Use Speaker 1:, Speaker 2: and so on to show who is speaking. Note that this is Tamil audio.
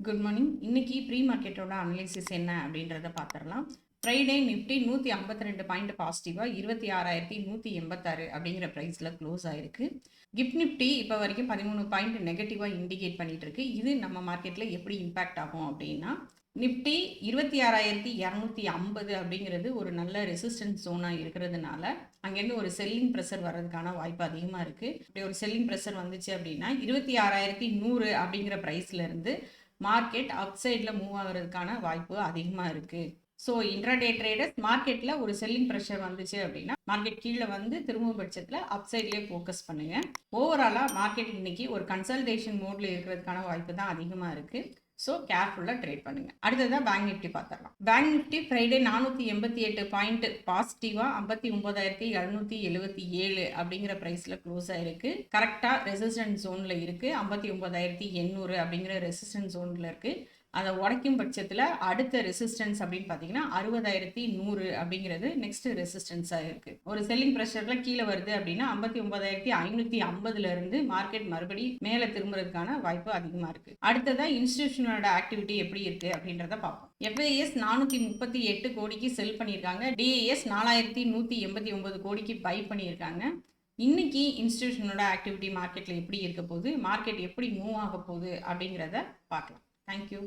Speaker 1: Good morning. இன்னைக்கு ப்ரீ மார்க்கெட்டோட அனலிசிஸ் என்ன அப்படின்றத பார்த்துடலாம். ஃப்ரைடே நிஃப்டி 152 பாயிண்ட் பாசிட்டிவாக 26,186 அப்படிங்கிற ப்ரைஸில் க்ளோஸ் ஆயிருக்கு. கிஃப்ட் நிஃப்டி இப்போ வரைக்கும் 13 பாயிண்ட் நெகட்டிவாக இண்டிகேட் பண்ணிட்டு இருக்கு. இது நம்ம மார்க்கெட்டில் எப்படி இம்பேக்ட் ஆகும் அப்படின்னா, நிஃப்டி 26,250 அப்படிங்கிறது ஒரு நல்ல ரெசிஸ்டன்ஸ் ஜோனாக இருக்கிறதுனால அங்கேருந்து ஒரு செல்லிங் ப்ரெஷர் வர்றதுக்கான வாய்ப்பு அதிகமாக இருக்குது. இப்படி ஒரு செல்லிங் ப்ரெஷர் வந்துச்சு அப்படின்னா 26,100 அப்படிங்கிற ப்ரைஸ்லேருந்து மார்க்கெட் அப் சைடில் மூவ் ஆகிறதுக்கான வாய்ப்பு அதிகமாக இருக்குது. ஸோ இன்ட்ராடே ட்ரேடர்ஸ் மார்க்கெட்டில் ஒரு செல்லிங் ப்ரெஷர் வந்துச்சு அப்படின்னா மார்க்கெட் கீழே வந்து திரும்பும் பட்சத்தில் அப் சைட்லேயே ஃபோக்கஸ் பண்ணுங்கள். ஓவராலாக மார்க்கெட் இன்னைக்கு ஒரு கன்சல்டேஷன் மோடில் இருக்கிறதுக்கான வாய்ப்பு தான் அதிகமாக இருக்குது. ஸோ கேர்ஃபுல்லாக ட்ரேட் பண்ணுங்கள். அடுத்ததான் பேங்க் நிஃப்டி பார்த்துடலாம். பேங்க் நிஃப்டி ஃப்ரைடே 488 பாயிண்ட் பாசிட்டிவாக 59,777 அப்படிங்கிற ப்ரைஸில் க்ளோஸ் ஆயிருக்கு. கரெக்டாக ரெசிஸ்டன்ஸ் ஜோனில் இருக்குது. 59,800 அப்படிங்கிற ரெசிஸ்டன்ஸ் ஜோனில் இருக்குது. அதை உடைக்கும் பட்சத்தில் அடுத்த ரெசிஸ்டன்ஸ் அப்படின்னு பார்த்தீங்கன்னா 60,100 அப்படிங்கிறது நெக்ஸ்ட் ரெசிஸ்டன்ஸாக இருக்குது. ஒரு செல்லிங் ப்ரெஷரில் கீழே வருது அப்படின்னா 59,550 மார்க்கெட் மறுபடி மேலே திரும்புறதுக்கான வாய்ப்பு அதிகமாக இருக்குது. அடுத்ததான் இன்ஸ்டிடியூஷனோட ஆக்டிவிட்டி எப்படி இருக்குது அப்படின்றத பார்ப்போம். FIS 438 கோடிக்கு செல் பண்ணியிருக்காங்க. DIS 4,189 கோடிக்கு பை பண்ணியிருக்காங்க. இன்னைக்கு இன்ஸ்டிடியூஷனோட ஆக்டிவிட்டி மார்க்கெட்டில் எப்படி இருக்க போகுது, மார்க்கெட் எப்படி மூவ் ஆக போகுது அப்படிங்கிறத பார்க்கலாம். Thank you.